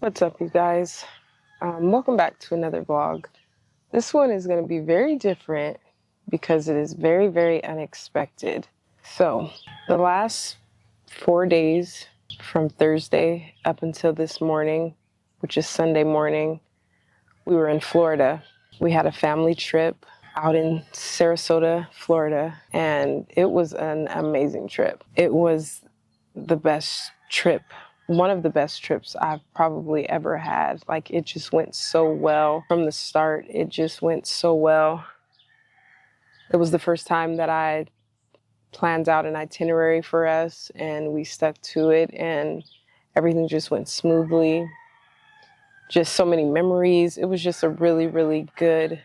What's up, you guys? Welcome back to another vlog. This one is going to be very different because it is very, very unexpected. So, the last 4 days from Thursday up until this morning, which is Sunday morning, we were in Florida. We had a family trip out in Sarasota, Florida, and it was an amazing trip. It was the best trip, one of the best trips I've probably ever had. Like, it just went so well from the start. It just went so well. It was the first time that I planned out an itinerary for us, and we stuck to it, and everything just went smoothly. Just so many memories. It was just a really, really good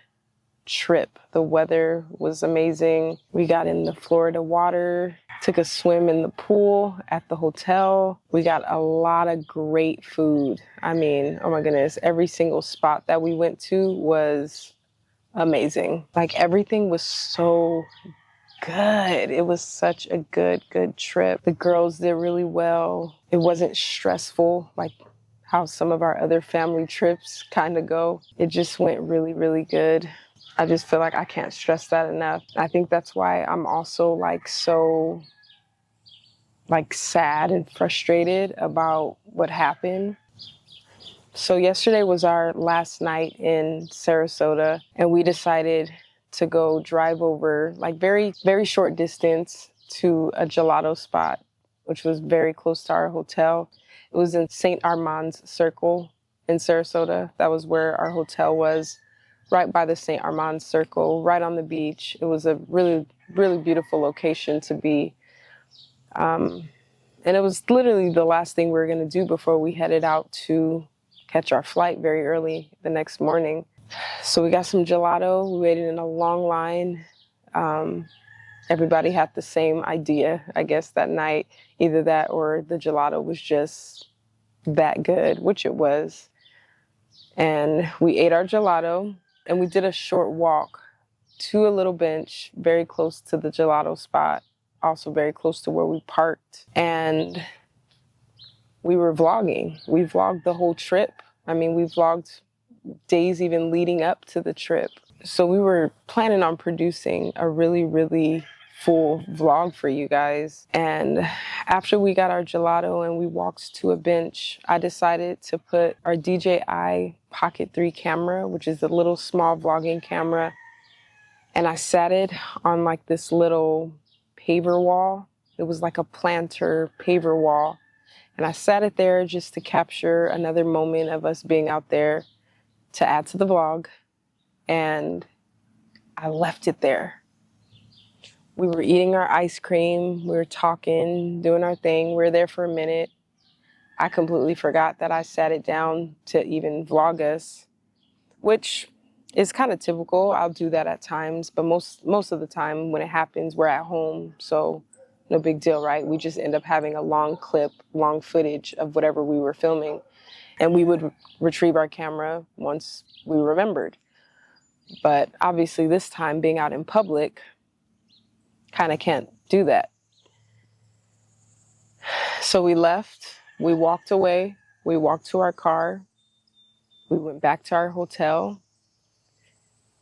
trip. The weather was amazing. We got in the Florida water, took a swim in the pool at the hotel. We got a lot of great food. I mean, oh my goodness, every single spot that we went to was amazing. Like, everything was so good. It was such a good trip. The girls did really well. It wasn't stressful like how some of our other family trips kind of go. It just went really, really good. I just feel like I can't stress that enough. I think that's why I'm also so sad and frustrated about what happened. So yesterday was our last night in Sarasota, and we decided to go drive over very, very short distance to a gelato spot, which was very close to our hotel. It was in St. Armand's Circle in Sarasota. That was where our hotel was, right by the St. Armand Circle, right on the beach. It was a really, really beautiful location to be. And it was literally the last thing we were going to do before we headed out to catch our flight very early the next morning. So we got some gelato. We waited in a long line. Everybody had the same idea, I guess, that night. Either that or the gelato was just that good, which it was. And we ate our gelato. And we did a short walk to a little bench very close to the gelato spot, also very close to where we parked. And we were vlogging. We vlogged the whole trip. I mean, we vlogged days even leading up to the trip. So we were planning on producing a really, really full vlog for you guys. And after we got our gelato and we walked to a bench, I decided to put our DJI Pocket 3 camera, which is a little small vlogging camera, and I sat it on this little paver wall. It was like a planter paver wall. And I sat it there just to capture another moment of us being out there to add to the vlog. And I left it there. We were eating our ice cream, we were talking, doing our thing. We were there for a minute. I completely forgot that I sat it down to even vlog us, which is kind of typical. I'll do that at times, but most of the time when it happens, we're at home, so no big deal, right? We just end up having a long clip, long footage of whatever we were filming, and we would retrieve our camera once we remembered. But obviously this time, being out in public, kind of can't do that. So we left, we walked away, we walked to our car, we went back to our hotel.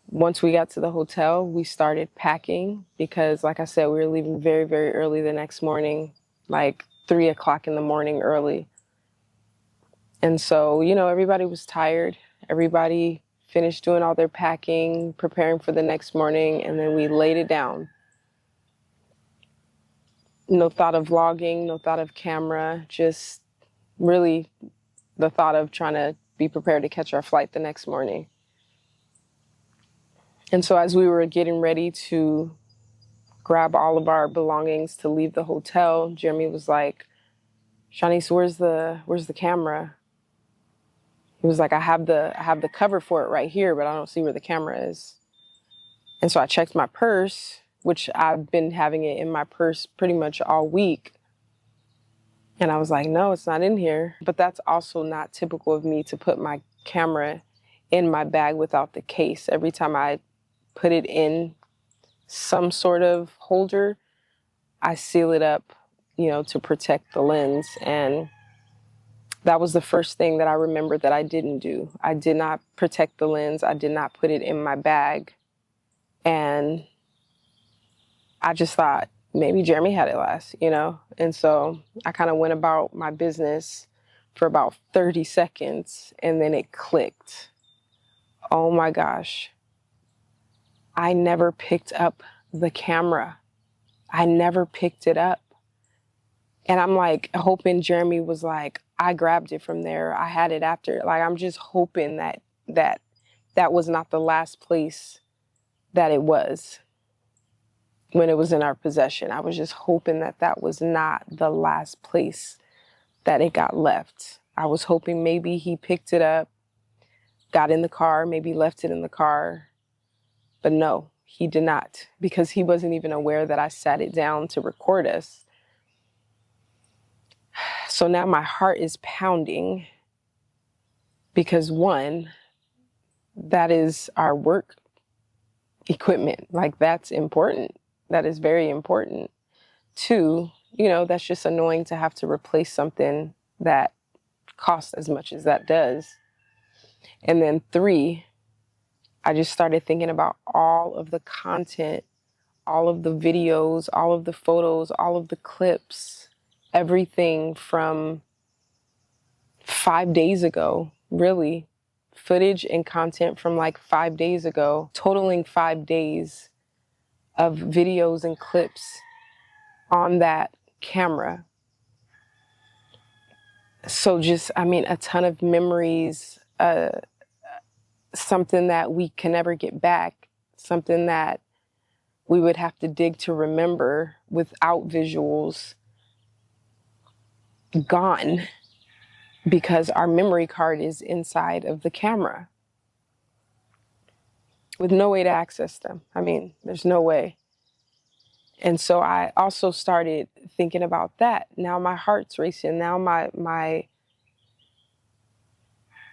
Once we got to the hotel, we started packing because, like I said, we were leaving very, very early the next morning, like 3 o'clock in the morning early. And so, everybody was tired. Everybody finished doing all their packing, preparing for the next morning, and then we laid it down. No thought of vlogging, no thought of camera, just really the thought of trying to be prepared to catch our flight the next morning. And so as we were getting ready to grab all of our belongings to leave the hotel, Jeremy was like, "Shanice, where's the camera?" He was like, I have the cover for it right here, but I don't see where the camera is. And so I checked my purse, which I've been having it in my purse pretty much all week. And I was like, no, it's not in here. But that's also not typical of me to put my camera in my bag without the case. Every time I put it in some sort of holder, I seal it up, to protect the lens. And That was the first thing that I remember that I didn't do. I did not protect the lens. I did not put it in my bag. And I just thought maybe Jeremy had it last, you know? And so I kind of went about my business for about 30 seconds and then it clicked. Oh my gosh. I never picked up the camera. I never picked it up. And I'm like hoping Jeremy was like, I grabbed it from there. I had it after. Like, I'm just hoping that was not the last place that it was when it was in our possession. I was just hoping that was not the last place that it got left. I was hoping maybe he picked it up, got in the car, maybe left it in the car. But no, he did not, because he wasn't even aware that I sat it down to record us. So now my heart is pounding because, one, that is our work equipment. Like, that's important. That is very important. Two, you know, that's just annoying to have to replace something that costs as much as that does. And then three, I just started thinking about all of the content, all of the videos, all of the photos, all of the clips, everything from 5 days ago, really, footage and content from like 5 days ago, totaling 5 days of videos and clips on that camera. So just, I mean, a ton of memories, something that we can never get back, something that we would have to dig to remember without visuals, gone, because our memory card is inside of the camera with no way to access them. I mean, there's no way. And so I also started thinking about that. Now my heart's racing. Now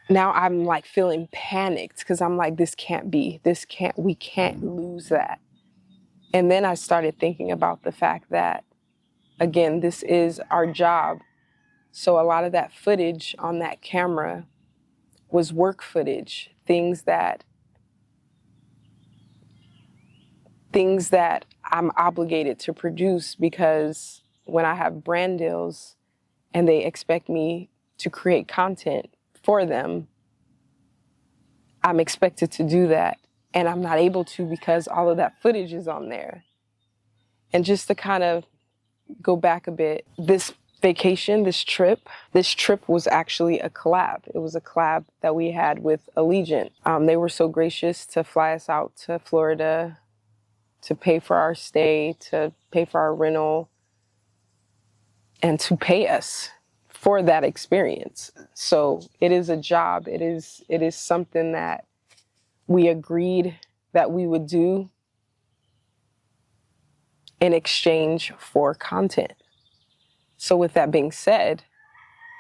now I'm like feeling panicked because I'm like, we can't lose that. And then I started thinking about the fact that, again, this is our job. So a lot of that footage on that camera was work footage, things that I'm obligated to produce, because when I have brand deals and they expect me to create content for them, I'm expected to do that. And I'm not able to because all of that footage is on there. And just to kind of go back a bit, this vacation, this trip was actually a collab. It was a collab that we had with Allegiant. They were so gracious to fly us out to Florida, to pay for our stay, to pay for our rental, and to pay us for that experience. So it is a job. It is something that we agreed that we would do in exchange for content. So with that being said,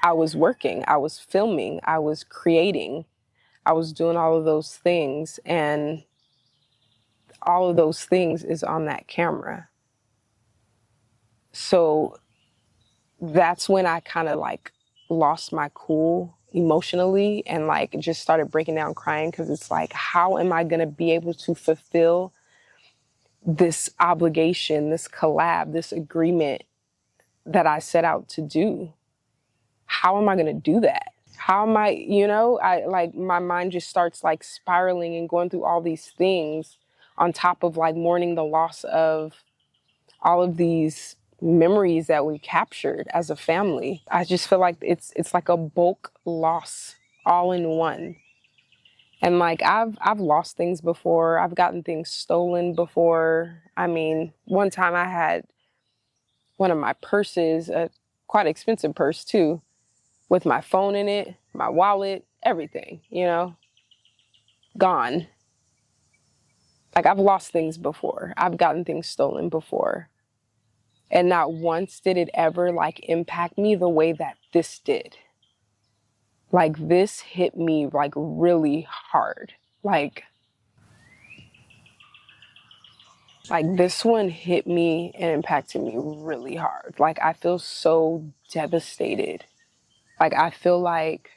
I was working, I was filming, I was creating, I was doing all of those things, and all of those things is on that camera. So that's when I kind of like lost my cool emotionally and like just started breaking down crying, because it's like, how am I going to be able to fulfill this obligation, this collab, this agreement that I set out to do? How am I going to do that? How am I, I like, my mind just starts like spiraling and going through all these things on top of like mourning the loss of all of these memories that we captured as a family. I just feel like it's like a bulk loss all in one. And like, I've lost things before. I've gotten things stolen before. I mean, one time I had one of my purses, a quite expensive purse too, with my phone in it, my wallet, everything, gone. Like, I've lost things before. I've gotten things stolen before. And not once did it ever like impact me the way that this did. Like, this hit me like really hard. Like this one hit me and impacted me really hard. Like, I feel so devastated Like, I feel like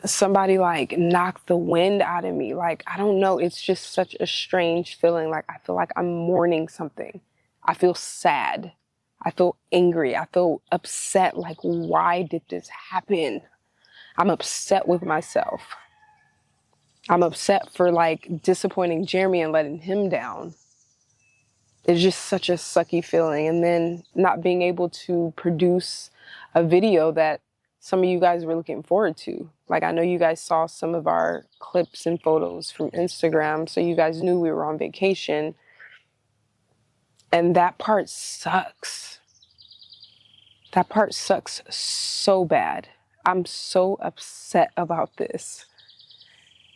somebody like knocked the wind out of me. Like, I don't know. It's just such a strange feeling. Like, I feel like I'm mourning something. I feel sad. I feel angry. I feel upset. Like, why did this happen? I'm upset with myself. I'm upset for like disappointing Jeremy and letting him down. It's just such a sucky feeling. And then not being able to produce a video that some of you guys were looking forward to. Like, I know you guys saw some of our clips and photos from Instagram, so you guys knew we were on vacation. And that part sucks. That part sucks so bad. I'm so upset about this.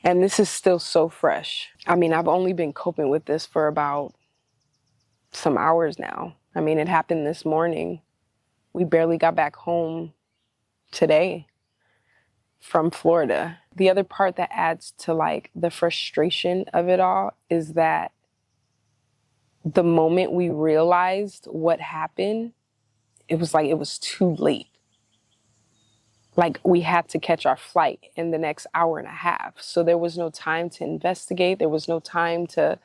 And this is still so fresh. I mean, I've only been coping with this for about some hours now. I mean, it happened this morning. We barely got back home today from Florida. The other part that adds to like the frustration of it all is that the moment we realized what happened, it was like it was too late. Like, we had to catch our flight in the next hour and a half. So there was no time to investigate. There was no time to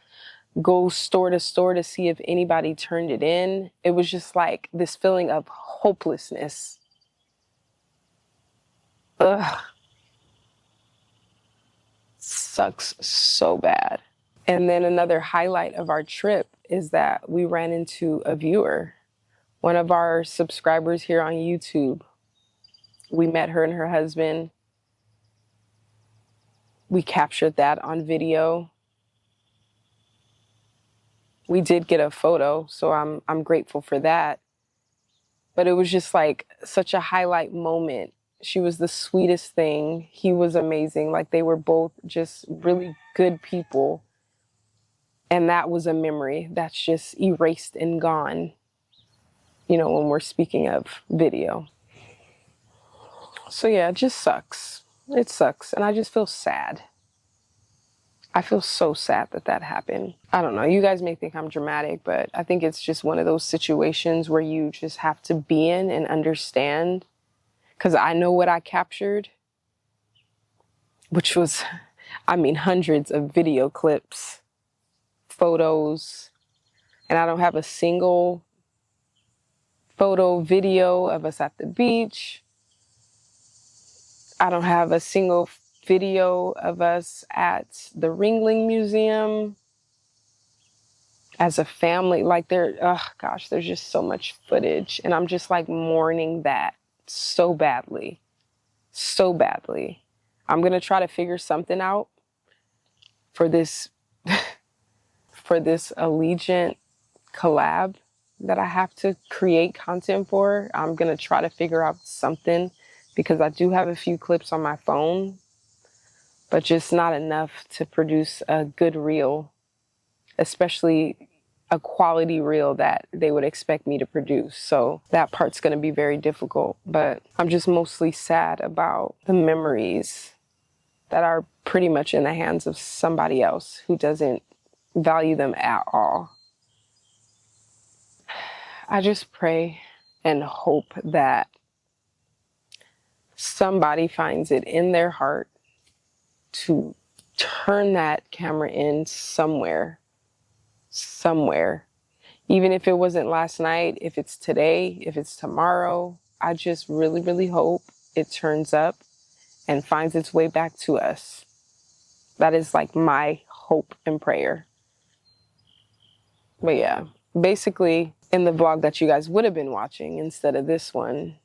go store to store to see if anybody turned it in. It was just like this feeling of hopelessness. Ugh. Sucks so bad. And then another highlight of our trip is that we ran into a viewer, one of our subscribers here on YouTube. We met her and her husband. We captured that on video. We did get a photo, so I'm grateful for that. But it was just like such a highlight moment. She was the sweetest thing. He was amazing. Like, they were both just really good people. And that was a memory that's just erased and gone, you know, when we're speaking of video. So yeah, it just sucks. It sucks. And I just feel sad. I feel so sad that that happened. I don't know. You guys may think I'm dramatic, but I think it's just one of those situations where you just have to be in and understand. Because I know what I captured, which was, I mean, hundreds of video clips, photos, and I don't have a single photo, video of us at the beach. I don't have a single video of us at the Ringling Museum as a family. Like, oh gosh, there's just so much footage. And I'm just like mourning that so badly, so badly. I'm going to try to figure something out for this, for this Allegiant collab that I have to create content for. I'm going to try to figure out something, because I do have a few clips on my phone, but just not enough to produce a good reel, especially a quality reel that they would expect me to produce. So that part's going to be very difficult, but I'm just mostly sad about the memories that are pretty much in the hands of somebody else who doesn't value them at all. I just pray and hope that somebody finds it in their heart to turn that camera in somewhere. Even if it wasn't last night, if it's today, if it's tomorrow, I just really, really hope it turns up and finds its way back to us. That is like my hope and prayer. But yeah, basically in the vlog that you guys would have been watching instead of this one,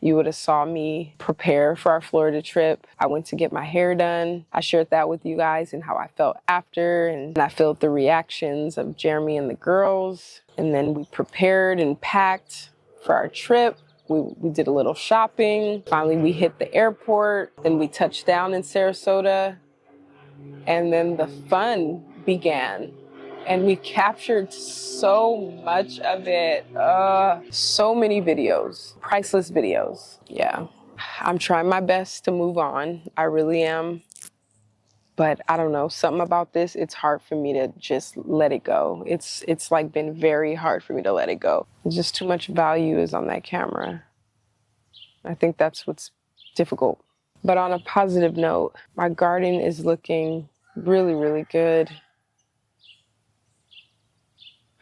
you would have saw me prepare for our Florida trip. I went to get my hair done. I shared that with you guys and how I felt after. And I felt the reactions of Jeremy and the girls. And then we prepared and packed for our trip. We did a little shopping. Finally, we hit the airport. Then we touched down in Sarasota. And then the fun began. And we captured so much of it. So many videos, priceless videos. Yeah, I'm trying my best to move on. I really am. But I don't know, something about this, it's hard for me to just let it go. It's like been very hard for me to let it go. Just too much value is on that camera. I think that's what's difficult. But on a positive note, my garden is looking really, really good.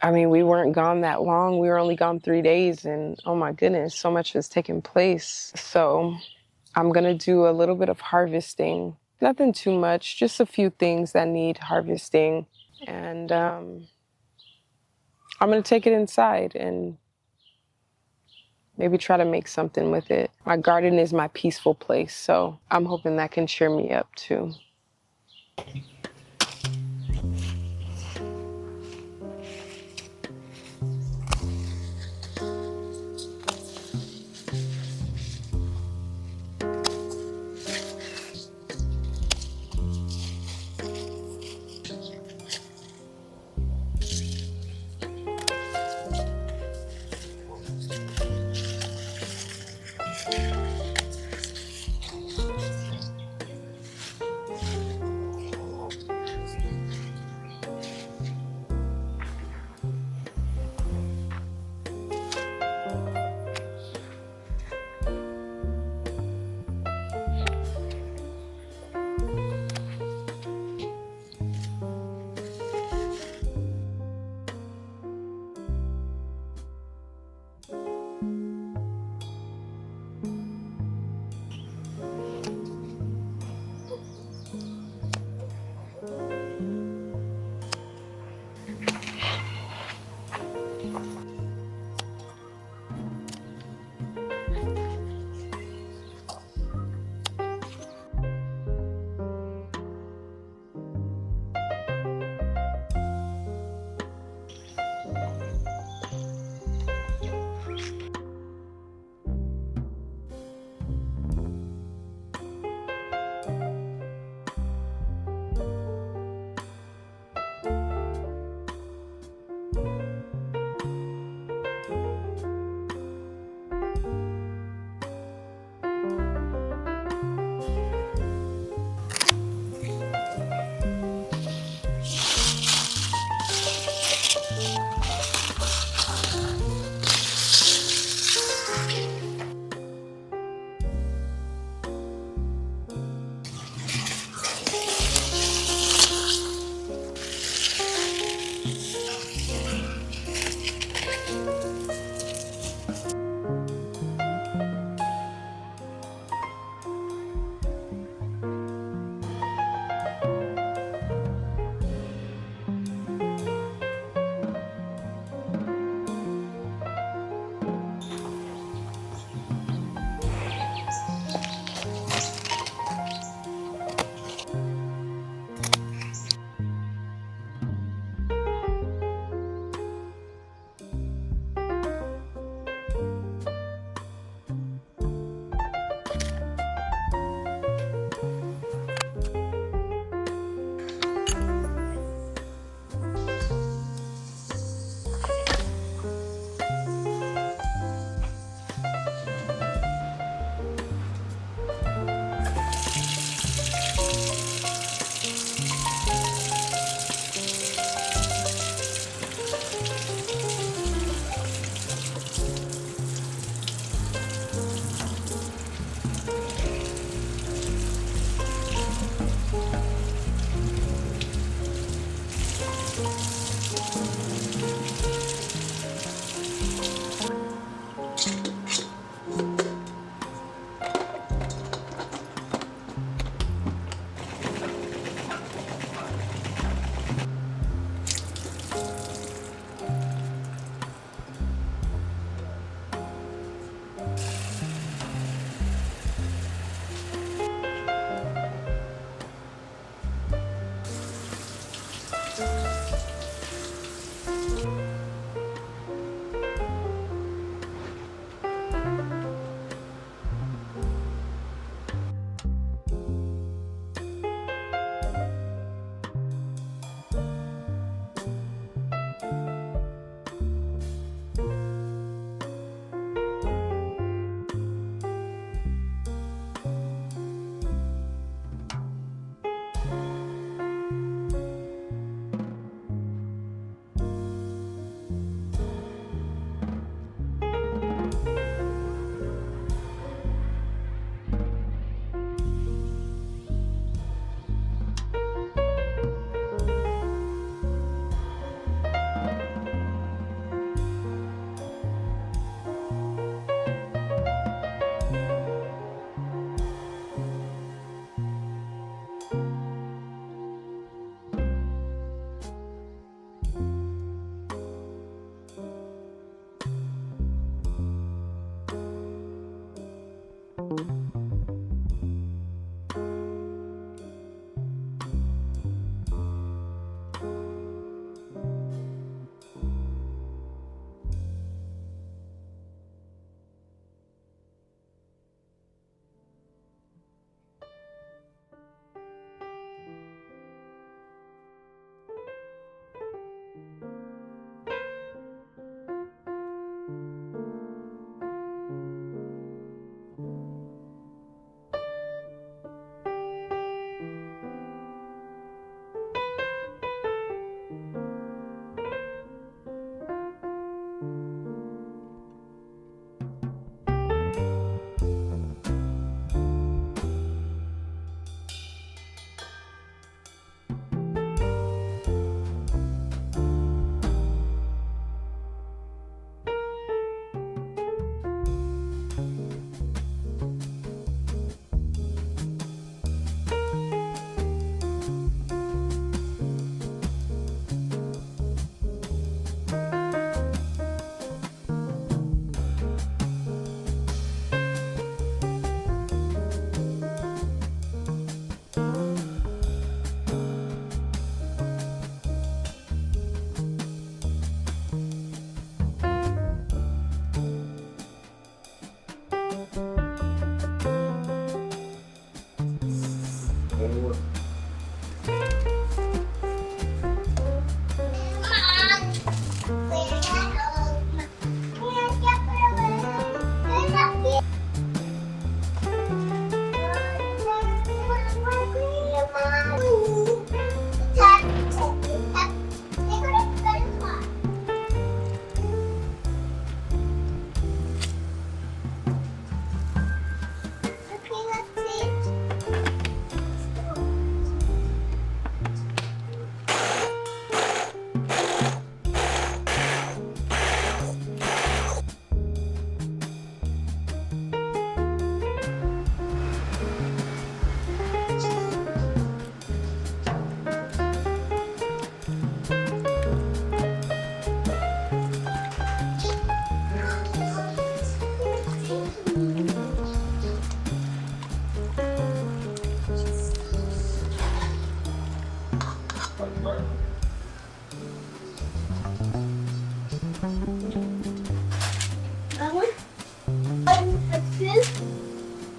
I mean, we weren't gone that long. We were only gone 3 days, and oh my goodness, so much has taken place. So I'm gonna do a little bit of harvesting. Nothing too much, just a few things that need harvesting. And I'm gonna take it inside and maybe try to make something with it. My garden is my peaceful place, so I'm hoping that can cheer me up too.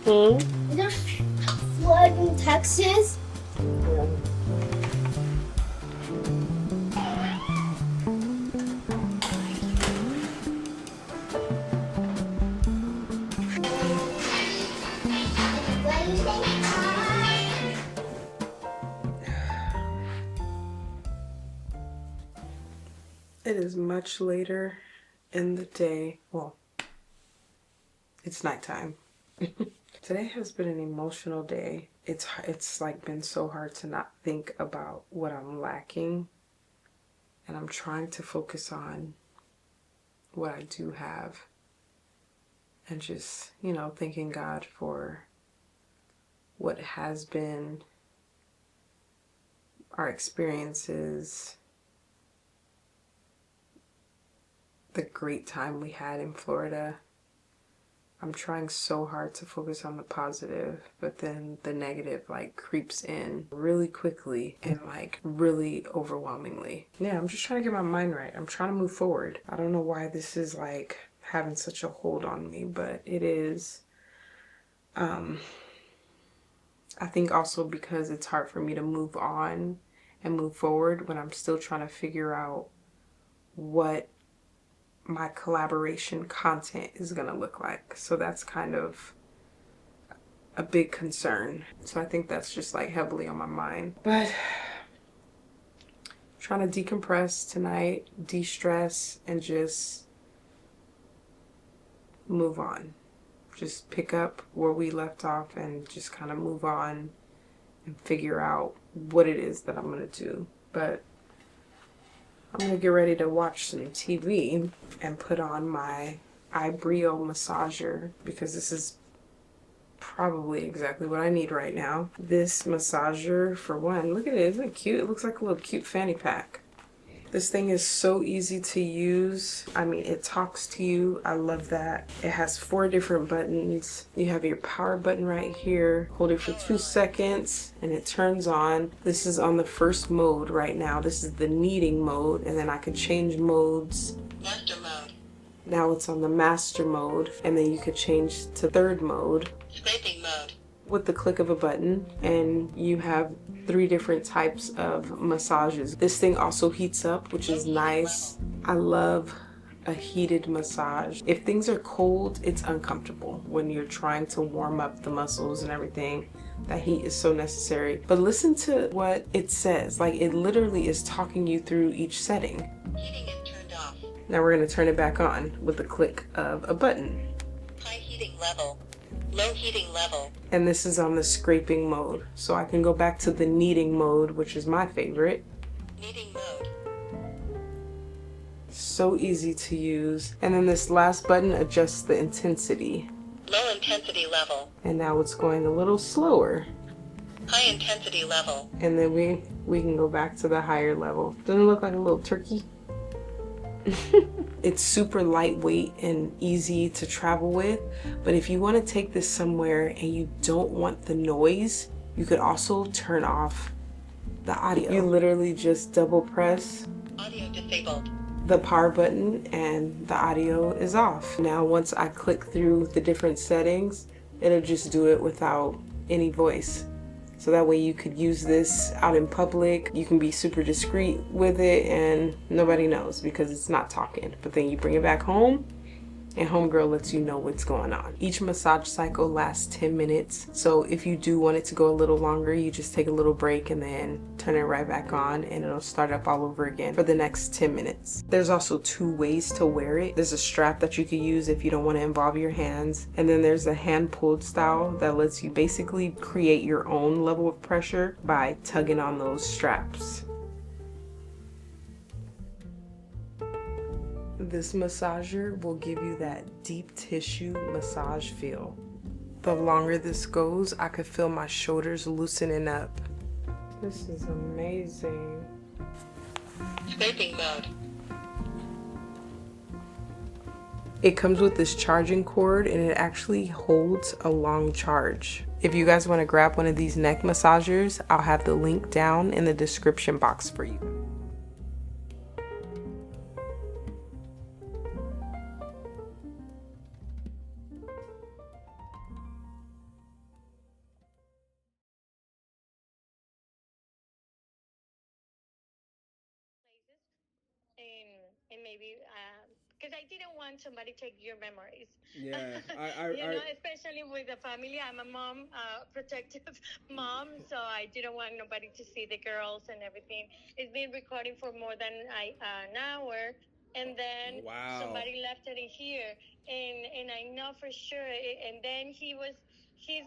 Hmm? There's flood in Texas. It is much later in the day. Well, it's nighttime. Today has been an emotional day. It's like been so hard to not think about what I'm lacking, and I'm trying to focus on what I do have, and just, you know, thanking God for what has been, our experiences, the great time we had in Florida. I'm trying so hard to focus on the positive, but then the negative like creeps in really quickly and like really overwhelmingly. Yeah, I'm just trying to get my mind right. I'm trying to move forward. I don't know why this is like having such a hold on me, but it is. I think also because it's hard for me to move on and move forward when I'm still trying to figure out what my collaboration content is gonna look like. So that's kind of a big concern. So I think that's just like heavily on my mind. But I'm trying to decompress tonight, de-stress, and just move on. Just pick up where we left off and just kind of move on and figure out what it is that I'm gonna do. But I'm gonna get ready to watch some TV and put on my ibreo massager because this is probably exactly what I need right now. This massager, for one, look at it, isn't it cute? It looks like a little cute fanny pack. This thing is so easy to use. I mean, it talks to you. I love that. It has 4 different buttons. You have your power button right here. Hold it for 2 seconds and it turns on. This is on the first mode right now. This is the kneading mode, and then I can change modes. Master mode. Now it's on the master mode, and then you could change to third mode. Scraping mode. With the click of a button, and you have 3 different types of massages. This thing also heats up, which is nice. I love a heated massage. If things are cold, it's uncomfortable when you're trying to warm up the muscles and everything. That heat is so necessary. But listen to what it says. Like, it literally is talking you through each setting. Heating is turned off. Now we're going to turn it back on with the click of a button. High heating level. Low heating level. And this is on the scraping mode. So I can go back to the kneading mode, which is my favorite. Kneading mode. So easy to use. And then this last button adjusts the intensity. Low intensity level. And now it's going a little slower. High intensity level. And then we can go back to the higher level. Doesn't it look like a little turkey? It's super lightweight and easy to travel with, but if you want to take this somewhere and you don't want the noise, you could also turn off the audio. You literally just double press audio disabled, the power button, and the audio is off. Now once I click through the different settings, it'll just do it without any voice. So that way you could use this out in public. You can be super discreet with it and nobody knows because it's not talking. But then you bring it back home and homegirl lets you know what's going on. Each massage cycle lasts 10 minutes. So if you do want it to go a little longer, you just take a little break and then turn it right back on and it'll start up all over again for the next 10 minutes. There's also 2 ways to wear it. There's a strap that you could use if you don't want to involve your hands. And then there's a hand pulled style that lets you basically create your own level of pressure by tugging on those straps. This massager will give you that deep tissue massage feel. The longer this goes, I could feel my shoulders loosening up. This is amazing. Scraping mode. It comes with this charging cord and it actually holds a long charge. If you guys want to grab one of these neck massagers, I'll have the link down in the description box for you. And maybe because I didn't want somebody to take your memories. Yeah, Especially with the family. I'm a mom, protective mom, so I didn't want nobody to see the girls and everything. It's been recording for more than an hour, and then somebody left it in here, and I know for sure. And then he's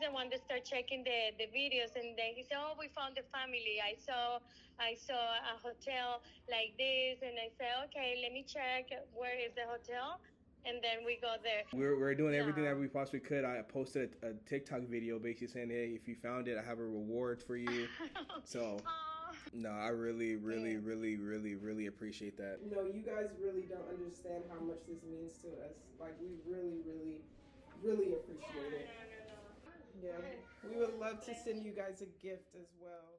the one that started checking the videos, and then he said, "Oh, we found the family. I saw a hotel like this," and I said, "Okay, let me check where is the hotel," and then we go there. We're doing everything that we possibly could. I posted a TikTok video basically saying, "Hey, if you found it, I have a reward for you." So, no, I really appreciate that. No, you guys really don't understand how much this means to us. Like, we really appreciate it. Yeah, we would love to send you guys a gift as well.